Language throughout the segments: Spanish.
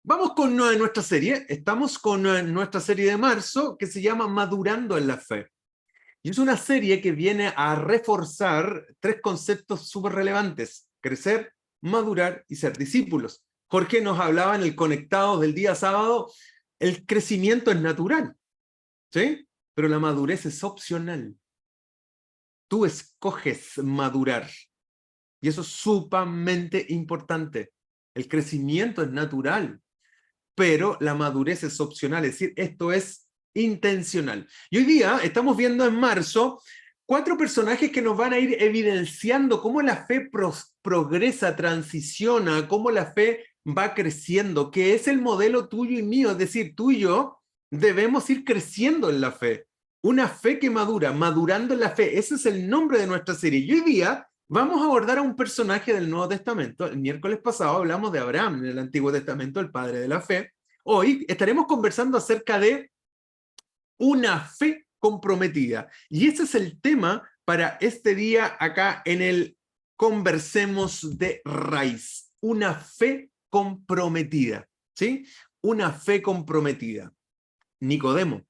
Vamos con nuestra serie. Estamos con nuestra serie de marzo que se llama Madurando en la Fe. Y es una serie que viene a reforzar tres conceptos súper relevantes: crecer, madurar y ser discípulos. Jorge nos hablaba en el conectado del día sábado, el crecimiento es natural, ¿sí? Pero la madurez es opcional. Tú escoges madurar. Y eso es sumamente importante. El crecimiento es natural, pero la madurez es opcional, es decir, esto es intencional. Y hoy día estamos viendo en marzo 4 personajes que nos van a ir evidenciando cómo la fe progresa, transiciona, cómo la fe va creciendo, que es el modelo tuyo y mío, es decir, tú y yo debemos ir creciendo en la fe. Una fe que madura, madurando en la fe, ese es el nombre de nuestra serie. Y hoy día vamos a abordar a un personaje del Nuevo Testamento. El miércoles pasado hablamos de Abraham en el Antiguo Testamento, el padre de la fe. Hoy estaremos conversando acerca de una fe comprometida. Y ese es el tema para este día acá en el Conversemos de Raíz. Una fe comprometida, ¿sí? Una fe comprometida. Nicodemo.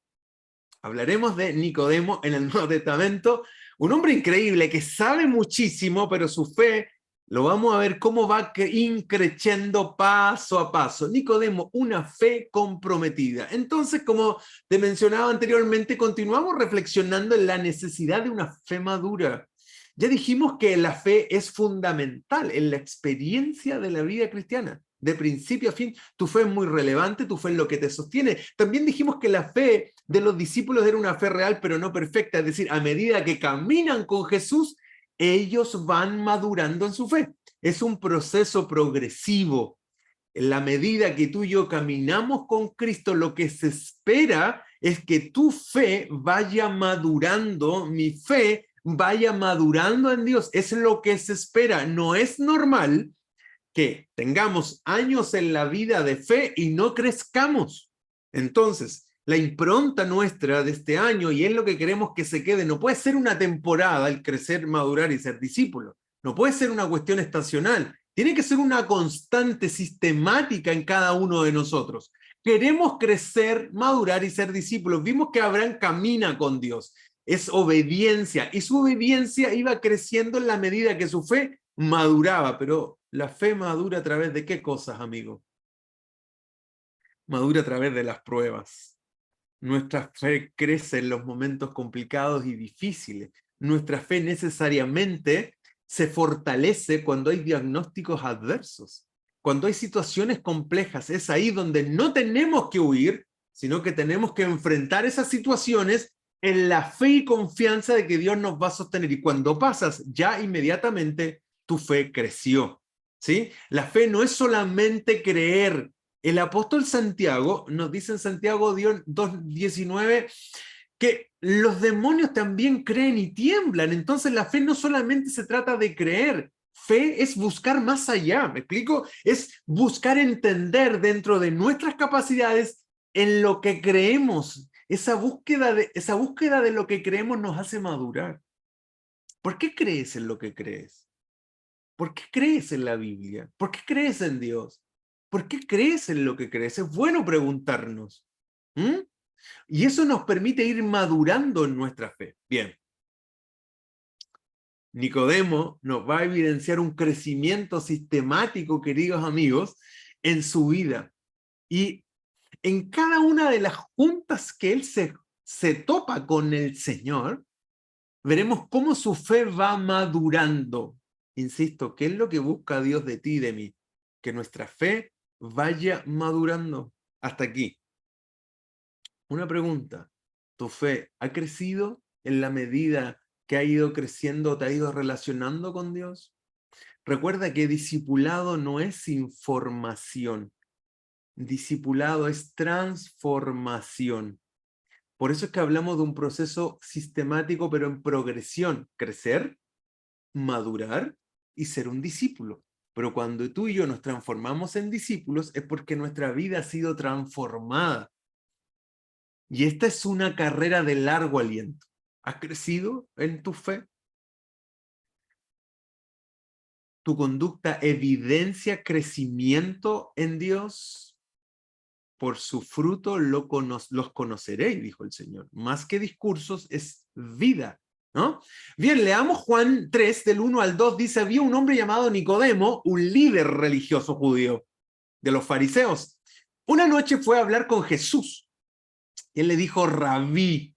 Hablaremos de Nicodemo en el Nuevo Testamento, un hombre increíble que sabe muchísimo, pero su fe, lo vamos a ver cómo va increciendo paso a paso. Nicodemo, una fe comprometida. Entonces, como te mencionaba anteriormente, continuamos reflexionando en la necesidad de una fe madura. Ya dijimos que la fe es fundamental en la experiencia de la vida cristiana. De principio a fin, tu fe es muy relevante, tu fe es lo que te sostiene. También dijimos que la fe de los discípulos era una fe real, pero no perfecta. Es decir, a medida que caminan con Jesús, ellos van madurando en su fe. Es un proceso progresivo. En la medida que tú y yo caminamos con Cristo, lo que se espera es que tu fe vaya madurando, mi fe vaya madurando en Dios. Es lo que se espera. No es normal que tengamos años en la vida de fe y no crezcamos. Entonces, la impronta nuestra de este año, y es lo que queremos que se quede, no puede ser una temporada el crecer, madurar y ser discípulo. No puede ser una cuestión estacional. Tiene que ser una constante sistemática en cada uno de nosotros. Queremos crecer, madurar y ser discípulos. Vimos que Abraham camina con Dios. Es obediencia, y su obediencia iba creciendo en la medida que su fe maduraba. Pero la fe madura a través de qué cosas, amigo? Madura a través de las pruebas. Nuestra fe crece en los momentos complicados y difíciles. Nuestra fe necesariamente se fortalece cuando hay diagnósticos adversos, cuando hay situaciones complejas. Es ahí donde no tenemos que huir, sino que tenemos que enfrentar esas situaciones en la fe y confianza de que Dios nos va a sostener. Y cuando pasas, ya inmediatamente tu fe creció, ¿sí? La fe no es solamente creer. El apóstol Santiago nos dice en Santiago 2:19 que los demonios también creen y tiemblan. Entonces la fe no solamente se trata de creer, fe es buscar más allá, ¿me explico? Es buscar entender dentro de nuestras capacidades en lo que creemos. Esa búsqueda de lo que creemos nos hace madurar. ¿Por qué crees en lo que crees? ¿Por qué crees en la Biblia? ¿Por qué crees en Dios? ¿Por qué crees en lo que crees? Es bueno preguntarnos. ¿Mm? Y eso nos permite ir madurando en nuestra fe. Bien, Nicodemo nos va a evidenciar un crecimiento sistemático, queridos amigos, en su vida. Y en cada una de las juntas que él se topa con el Señor, veremos cómo su fe va madurando. Insisto, ¿qué es lo que busca Dios de ti y de mí? Que nuestra fe vaya madurando. Hasta aquí. Una pregunta. ¿Tu fe ha crecido en la medida que ha ido creciendo o te ha ido relacionando con Dios? Recuerda que discipulado no es información. Discipulado es transformación. Por eso es que hablamos de un proceso sistemático, pero en progresión. Crecer, madurar y ser un discípulo. Pero cuando tú y yo nos transformamos en discípulos es porque nuestra vida ha sido transformada. Y esta es una carrera de largo aliento. ¿Has crecido en tu fe? ¿Tu conducta evidencia crecimiento en Dios? por su fruto los conoceréis, dijo el Señor. Más que discursos, es vida, ¿no? Bien, leamos Juan 3, del 1 al 2, dice, había un hombre llamado Nicodemo, un líder religioso judío de los fariseos. Una noche fue a hablar con Jesús, y él le dijo, Rabí,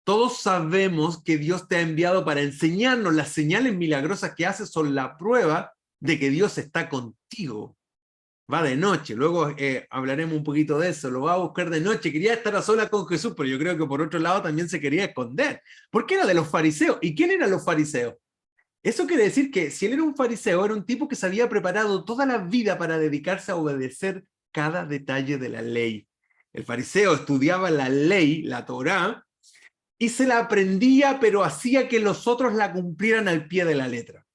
todos sabemos que Dios te ha enviado para enseñarnos. Las señales milagrosas que haces son la prueba de que Dios está contigo. Va de noche, luego hablaremos un poquito de eso, lo va a buscar de noche, quería estar a solas con Jesús, pero yo creo que por otro lado también se quería esconder, porque era de los fariseos. ¿Y quién eran los fariseos? Eso quiere decir que si él era un fariseo, era un tipo que se había preparado toda la vida para dedicarse a obedecer cada detalle de la ley. El fariseo estudiaba la ley, la Torá, y se la aprendía, pero hacía que los otros la cumplieran al pie de la letra.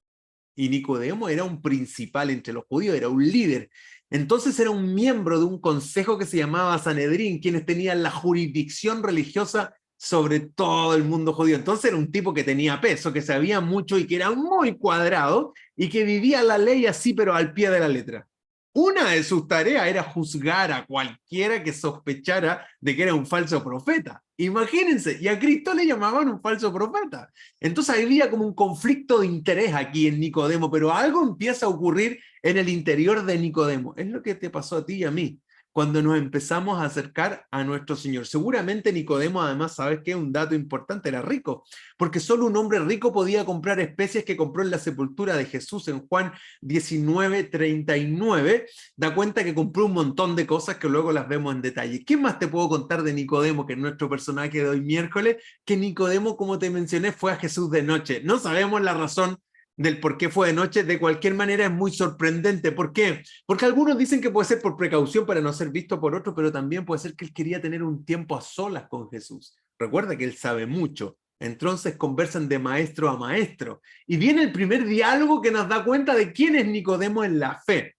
Y Nicodemo era un principal entre los judíos, era un líder. Entonces era un miembro de un consejo que se llamaba Sanedrín, quienes tenían la jurisdicción religiosa sobre todo el mundo judío. Entonces era un tipo que tenía peso, que sabía mucho y que era muy cuadrado y que vivía la ley así, pero al pie de la letra. Una de sus tareas era juzgar a cualquiera que sospechara de que era un falso profeta. Imagínense, y a Cristo le llamaban un falso profeta. Entonces había como un conflicto de interés aquí en Nicodemo, pero algo empieza a ocurrir en el interior de Nicodemo. Es lo que te pasó a ti y a mí cuando nos empezamos a acercar a nuestro Señor. Seguramente Nicodemo, además, ¿sabes qué? Un dato importante, era rico, porque solo un hombre rico podía comprar especies que compró en la sepultura de Jesús en Juan 19:39. Da cuenta que compró un montón de cosas que luego las vemos en detalle. ¿Qué más te puedo contar de Nicodemo, que es nuestro personaje de hoy miércoles? Que Nicodemo, como te mencioné, fue a Jesús de noche. No sabemos la razón del por qué fue de noche. De cualquier manera es muy sorprendente. ¿Por qué? Porque algunos dicen que puede ser por precaución para no ser visto por otros, pero también puede ser que él quería tener un tiempo a solas con Jesús. Recuerda que él sabe mucho. Entonces conversan de maestro a maestro. Y viene el primer diálogo que nos da cuenta de quién es Nicodemo en la fe.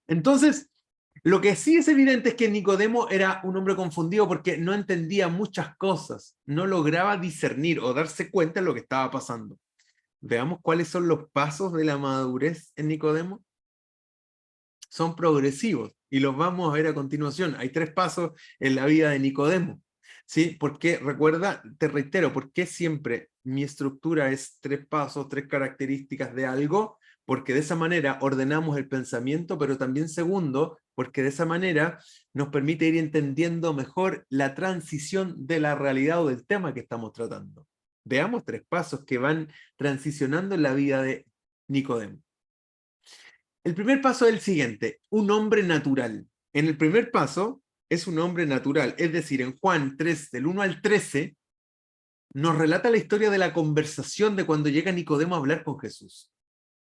Entonces, lo que sí es evidente es que Nicodemo era un hombre confundido porque no entendía muchas cosas, no lograba discernir o darse cuenta de lo que estaba pasando. Veamos cuáles son los pasos de la madurez en Nicodemo. Son progresivos y los vamos a ver a continuación. Hay 3 pasos en la vida de Nicodemo. ¿Sí? Porque, recuerda, te reitero, ¿por qué siempre mi estructura es 3 pasos, 3 características de algo? Porque de esa manera ordenamos el pensamiento, pero también segundo, porque de esa manera nos permite ir entendiendo mejor la transición de la realidad o del tema que estamos tratando. Veamos 3 pasos que van transicionando en la vida de Nicodemo. El primer paso es el siguiente, un hombre natural. En el primer paso es un hombre natural, es decir, en Juan 3, del 1 al 13, nos relata la historia de la conversación de cuando llega Nicodemo a hablar con Jesús.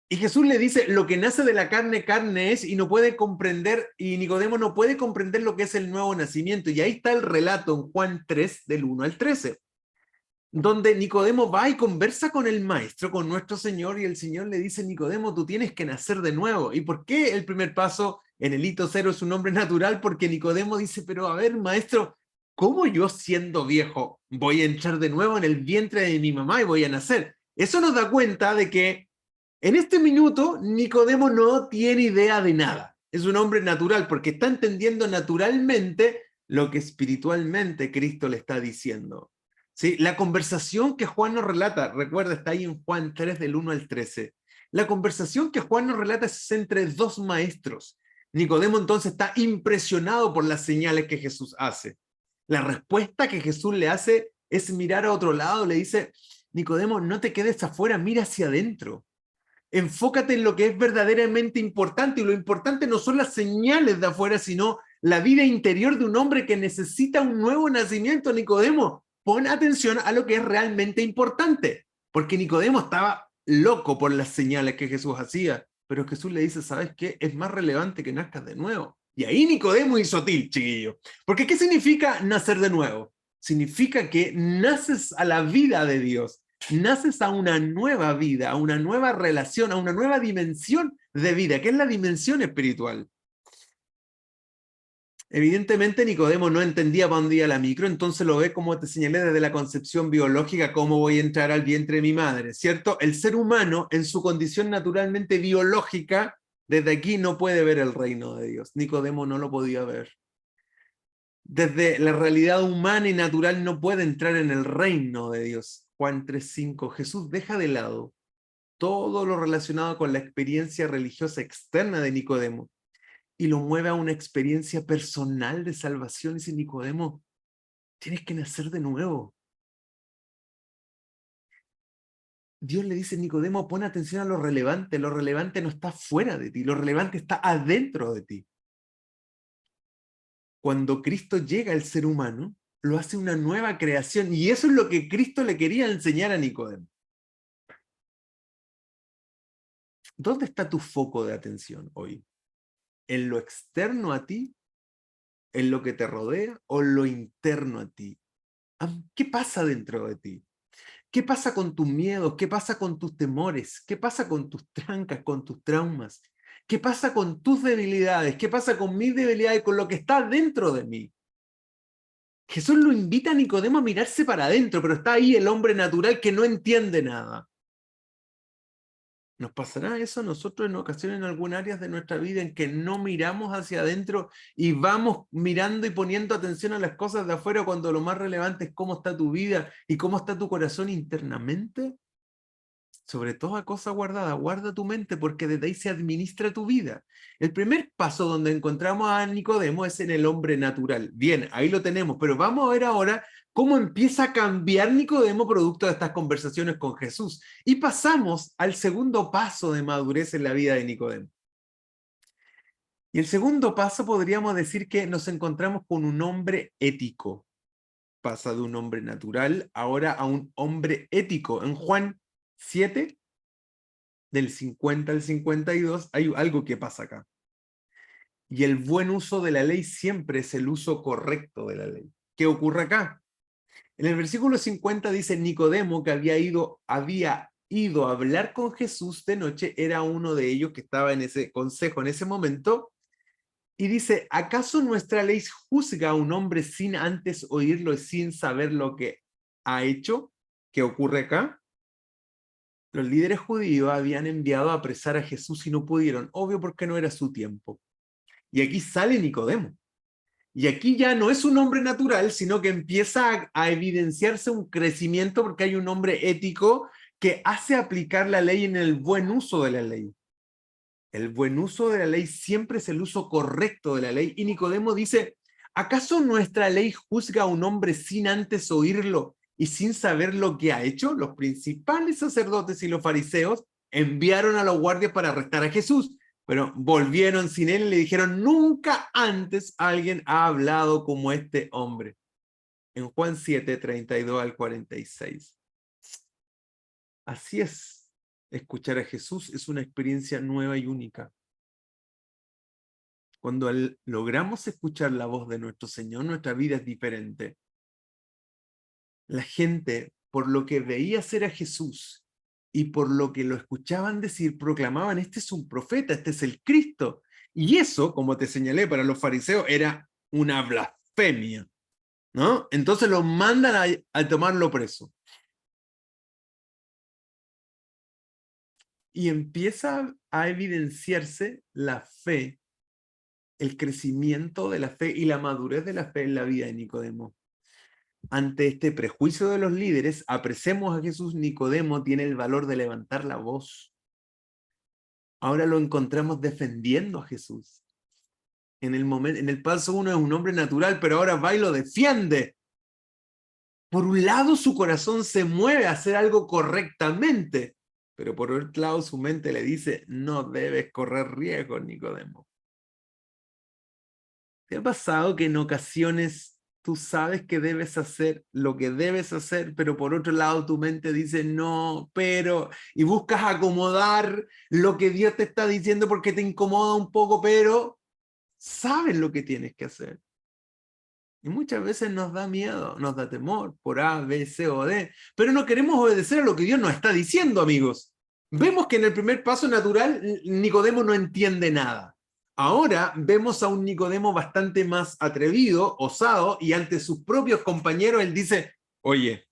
Y Jesús le dice, lo que nace de la carne, carne es, y no puede comprender, y Nicodemo no puede comprender lo que es el nuevo nacimiento. Y ahí está el relato en Juan 3, del 1 al 13. Donde Nicodemo va y conversa con el maestro, con nuestro Señor, y el Señor le dice, Nicodemo, tú tienes que nacer de nuevo. ¿Y por qué el primer paso en el hito 0 es un hombre natural? Porque Nicodemo dice, pero a ver, maestro, ¿cómo yo siendo viejo voy a entrar de nuevo en el vientre de mi mamá y voy a nacer? Eso nos da cuenta de que en este minuto Nicodemo no tiene idea de nada. Es un hombre natural porque está entendiendo naturalmente lo que espiritualmente Cristo le está diciendo. ¿Sí? La conversación que Juan nos relata, recuerda, está ahí en Juan 3 del 1 al 13. La conversación que Juan nos relata es entre 2 maestros. Nicodemo entonces está impresionado por las señales que Jesús hace. La respuesta que Jesús le hace es mirar a otro lado, le dice, Nicodemo, no te quedes afuera, mira hacia adentro. Enfócate en lo que es verdaderamente importante, y lo importante no son las señales de afuera, sino la vida interior de un hombre que necesita un nuevo nacimiento. Nicodemo, pon atención a lo que es realmente importante, porque Nicodemo estaba loco por las señales que Jesús hacía, pero Jesús le dice, ¿sabes qué? Es más relevante que nazcas de nuevo. Y ahí Nicodemo hizo til, chiquillo. Porque ¿qué significa nacer de nuevo? Significa que naces a la vida de Dios, naces a una nueva vida, a una nueva relación, a una nueva dimensión de vida, que es la dimensión espiritual. Evidentemente Nicodemo no entendía para dónde iba la micro, entonces lo ve, como te señalé, desde la concepción biológica, cómo voy a entrar al vientre de mi madre, ¿cierto? El ser humano, en su condición naturalmente biológica, desde aquí no puede ver el reino de Dios. Nicodemo no lo podía ver. Desde la realidad humana y natural no puede entrar en el reino de Dios. Juan 3:5. Jesús deja de lado todo lo relacionado con la experiencia religiosa externa de Nicodemo y lo mueve a una experiencia personal de salvación. Y dice: Nicodemo, tienes que nacer de nuevo. Dios le dice: Nicodemo, pon atención a lo relevante no está fuera de ti, lo relevante está adentro de ti. Cuando Cristo llega al ser humano, lo hace una nueva creación, y eso es lo que Cristo le quería enseñar a Nicodemo. ¿Dónde está tu foco de atención hoy? ¿En lo externo a ti? ¿En lo que te rodea? ¿O en lo interno a ti? ¿Qué pasa dentro de ti? ¿Qué pasa con tus miedos? ¿Qué pasa con tus temores? ¿Qué pasa con tus trancas, con tus traumas? ¿Qué pasa con tus debilidades? ¿Qué pasa con mis debilidades, con lo que está dentro de mí? Jesús lo invita a Nicodemo a mirarse para adentro, pero está ahí el hombre natural que no entiende nada. ¿Nos pasará eso a nosotros en ocasiones en algunas áreas de nuestra vida en que no miramos hacia adentro y vamos mirando y poniendo atención a las cosas de afuera cuando lo más relevante es cómo está tu vida y cómo está tu corazón internamente? Sobre toda cosa guardada, guarda tu mente porque desde ahí se administra tu vida. El primer paso donde encontramos a Nicodemo es en el hombre natural. Bien, ahí lo tenemos, pero vamos a ver ahora cómo empieza a cambiar Nicodemo producto de estas conversaciones con Jesús. Y pasamos al segundo paso de madurez en la vida de Nicodemo. Y el segundo paso podríamos decir que nos encontramos con un hombre ético. Pasa de un hombre natural ahora a un hombre ético. En Juan 7, del 50 al 52, hay algo que pasa acá. Y el buen uso de la ley siempre es el uso correcto de la ley. ¿Qué ocurre acá? En el versículo 50 dice: Nicodemo, que había ido a hablar con Jesús de noche, era uno de ellos que estaba en ese consejo en ese momento, y dice: ¿acaso nuestra ley juzga a un hombre sin antes oírlo y sin saber lo que ha hecho? ¿Qué ocurre acá? Los líderes judíos habían enviado a apresar a Jesús y no pudieron, obvio porque no era su tiempo. Y aquí sale Nicodemo. Y aquí ya no es un hombre natural, sino que empieza a evidenciarse un crecimiento porque hay un hombre ético que hace aplicar la ley en el buen uso de la ley. El buen uso de la ley siempre es el uso correcto de la ley. Y Nicodemo dice: ¿acaso nuestra ley juzga a un hombre sin antes oírlo y sin saber lo que ha hecho? Los principales sacerdotes y los fariseos enviaron a los guardias para arrestar a Jesús, pero volvieron sin él y le dijeron: nunca antes alguien ha hablado como este hombre. En Juan 7, 32 al 46. Así es. Escuchar a Jesús es una experiencia nueva y única. Cuando logramos escuchar la voz de nuestro Señor, nuestra vida es diferente. La gente, por lo que veía ser a Jesús y por lo que lo escuchaban decir, proclamaban: este es un profeta, este es el Cristo. Y eso, como te señalé, para los fariseos era una blasfemia, ¿no? Entonces lo mandan a tomarlo preso. Y empieza a evidenciarse la fe, el crecimiento de la fe y la madurez de la fe en la vida de Nicodemo. Ante este prejuicio de los líderes, apresemos a Jesús. Nicodemo tiene el valor de levantar la voz. Ahora lo encontramos defendiendo a Jesús. En el paso 1 es un hombre natural, pero ahora va y lo defiende. Por un lado, su corazón se mueve a hacer algo correctamente, pero por otro lado, su mente le dice: no debes correr riesgo, Nicodemo. ¿Te ha pasado que en ocasiones tú sabes que debes hacer lo que debes hacer, pero por otro lado tu mente dice no, pero, y buscas acomodar lo que Dios te está diciendo porque te incomoda un poco, pero sabes lo que tienes que hacer? Y muchas veces nos da miedo, nos da temor por A, B, C o D, pero no queremos obedecer a lo que Dios nos está diciendo, amigos. Vemos que en el primer paso natural Nicodemo no entiende nada. Ahora vemos a un Nicodemo bastante más atrevido, osado, y ante sus propios compañeros él dice: oye,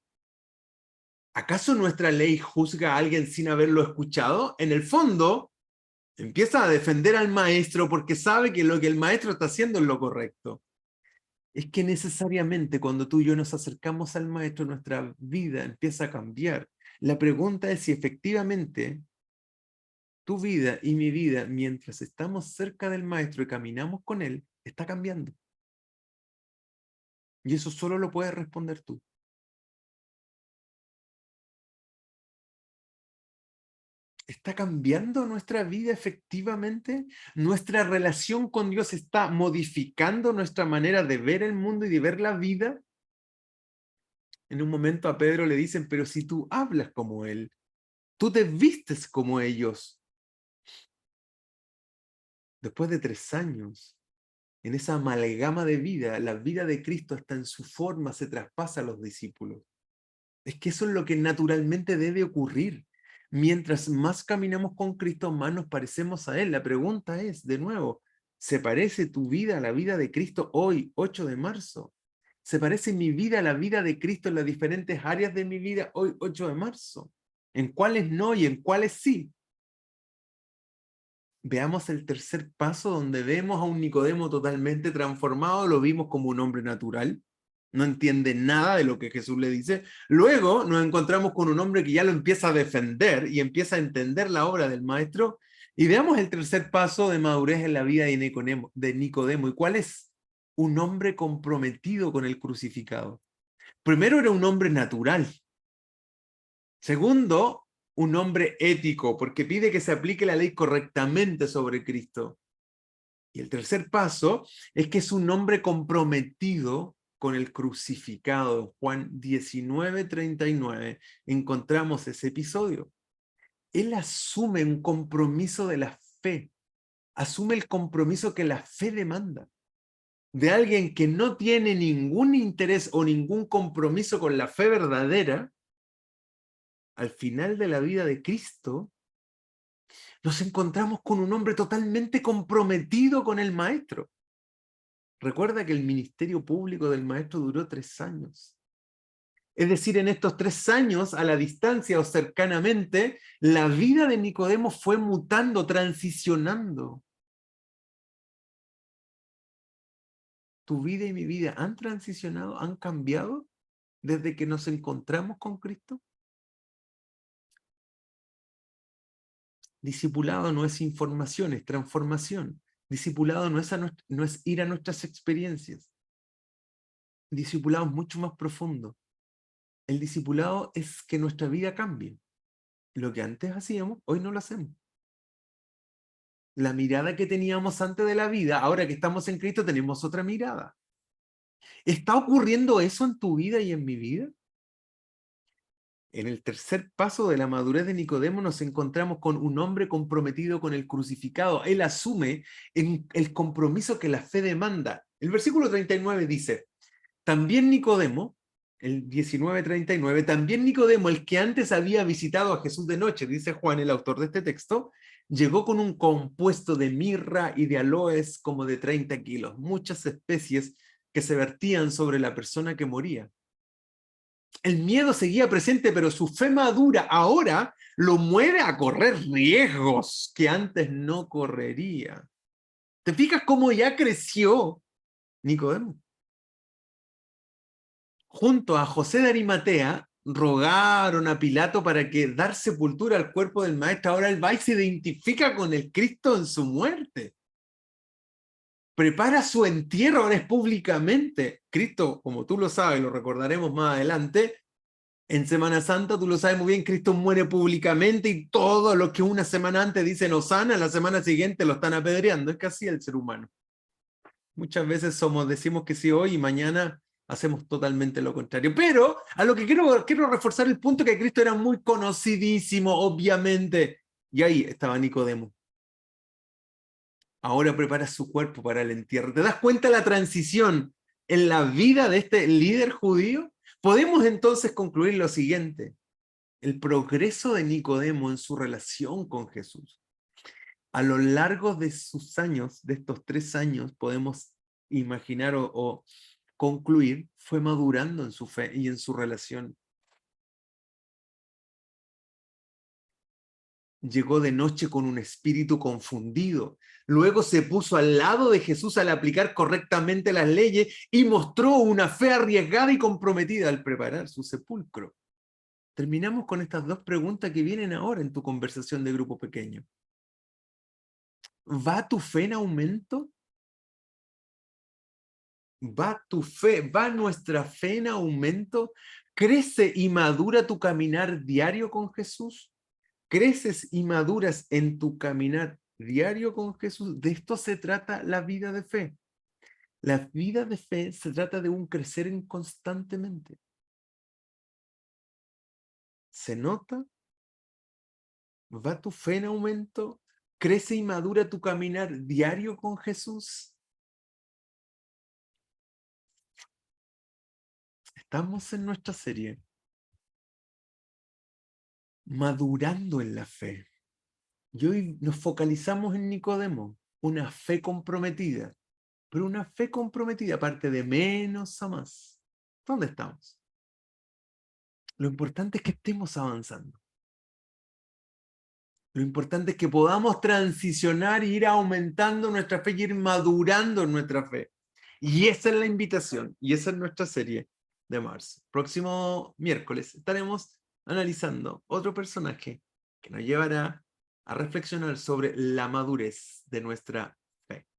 ¿acaso nuestra ley juzga a alguien sin haberlo escuchado? En el fondo, empieza a defender al maestro porque sabe que lo que el maestro está haciendo es lo correcto. es que necesariamente cuando tú y yo nos acercamos al Maestro, nuestra vida empieza a cambiar. La pregunta es si efectivamente tu vida y mi vida, mientras estamos cerca del Maestro y caminamos con Él, está cambiando. Y eso solo lo puedes responder tú. ¿Está cambiando nuestra vida efectivamente? ¿Nuestra relación con Dios está modificando nuestra manera de ver el mundo y de ver la vida? En un momento a Pedro le dicen, pero si tú hablas como Él, tú te vistes como ellos. Después de 3 años, en esa amalgama de vida, la vida de Cristo hasta en su forma se traspasa a los discípulos. Es que eso es lo que naturalmente debe ocurrir. Mientras más caminamos con Cristo, más nos parecemos a Él. La pregunta es, de nuevo, ¿se parece tu vida a la vida de Cristo hoy, 8 de marzo? ¿Se parece mi vida a la vida de Cristo en las diferentes áreas de mi vida hoy, 8 de marzo? ¿En cuáles no y en cuáles sí? Veamos el tercer paso donde vemos a un Nicodemo totalmente transformado, lo vimos como un hombre natural, no entiende nada de lo que Jesús le dice. Luego nos encontramos con un hombre que ya lo empieza a defender y empieza a entender la obra del maestro. Y veamos el tercer paso de madurez en la vida de Nicodemo. ¿Y cuál es? Un hombre comprometido con el crucificado. Primero era un hombre natural. Segundo, un hombre ético, porque pide que se aplique la ley correctamente sobre Cristo. Y el tercer paso es que es un hombre comprometido con el crucificado. Juan 19:39 encontramos ese episodio. Él asume un compromiso de la fe, asume el compromiso que la fe demanda, de alguien que no tiene ningún interés o ningún compromiso con la fe verdadera. Al final de la vida de Cristo, nos encontramos con un hombre totalmente comprometido con el Maestro. Recuerda que el ministerio público del Maestro duró 3 años. Es decir, en estos 3 años, a la distancia o cercanamente, la vida de Nicodemo fue mutando, transicionando. ¿Tu vida y mi vida han transicionado, han cambiado desde que nos encontramos con Cristo? Discipulado no es información, es transformación. Discipulado no es ir a nuestras experiencias. Discipulado es mucho más profundo. El discipulado es que nuestra vida cambie. Lo que antes hacíamos, hoy no lo hacemos. La mirada que teníamos antes de la vida, ahora que estamos en Cristo, tenemos otra mirada. ¿Está ocurriendo eso en tu vida y en mi vida? En el tercer paso de la madurez de Nicodemo nos encontramos con un hombre comprometido con el crucificado. Él asume el compromiso que la fe demanda. El versículo 39 dice, también Nicodemo, el 19:39, también Nicodemo, el que antes había visitado a Jesús de noche, dice Juan, el autor de este texto, llegó con un compuesto de mirra y de aloes como de 30 kilos, muchas especies que se vertían sobre la persona que moría. El miedo seguía presente, pero su fe madura ahora lo mueve a correr riesgos que antes no correría. ¿Te fijas cómo ya creció Nicodemo? Junto a José de Arimatea, rogaron a Pilato para que dar sepultura al cuerpo del maestro. Ahora él va y se identifica con el Cristo en su muerte. Prepara su entierro, ahora es públicamente. Cristo, como tú lo sabes, lo recordaremos más adelante, en Semana Santa, tú lo sabes muy bien, Cristo muere públicamente y todo lo que una semana antes dicen Osana, la semana siguiente lo están apedreando. Es que así el ser humano. Muchas veces decimos que sí hoy y mañana hacemos totalmente lo contrario. Pero a lo que quiero reforzar el punto que Cristo era muy conocidísimo, obviamente. Y ahí estaba Nicodemo. Ahora prepara su cuerpo para el entierro. ¿Te das cuenta la transición en la vida de este líder judío? Podemos entonces concluir lo siguiente. El progreso de Nicodemo en su relación con Jesús. A lo largo de sus años, de estos 3 años, podemos imaginar o concluir, fue madurando en su fe y en su relación. llegó de noche con un espíritu confundido. Luego se puso al lado de Jesús al aplicar correctamente las leyes y mostró una fe arriesgada y comprometida al preparar su sepulcro. Terminamos con estas dos preguntas que vienen ahora en tu conversación de grupo pequeño. ¿Va tu fe en aumento? ¿Va tu fe, va nuestra fe en aumento? ¿Crece y madura tu caminar diario con Jesús? ¿Creces y maduras en tu caminar diario con Jesús? De esto se trata la vida de fe. La vida de fe se trata de un crecer constantemente. ¿Se nota? ¿Va tu fe en aumento? ¿Crece y madura tu caminar diario con Jesús? Estamos en nuestra serie madurando en la fe. Y hoy nos focalizamos en Nicodemo, una fe comprometida, pero una fe comprometida parte de menos a más. ¿Dónde estamos? Lo importante es que estemos avanzando. Lo importante es que podamos transicionar e ir aumentando nuestra fe y ir madurando en nuestra fe. Y esa es la invitación, y esa es nuestra serie de marzo. Próximo miércoles estaremos analizando otro personaje que nos llevará a reflexionar sobre la madurez de nuestra fe.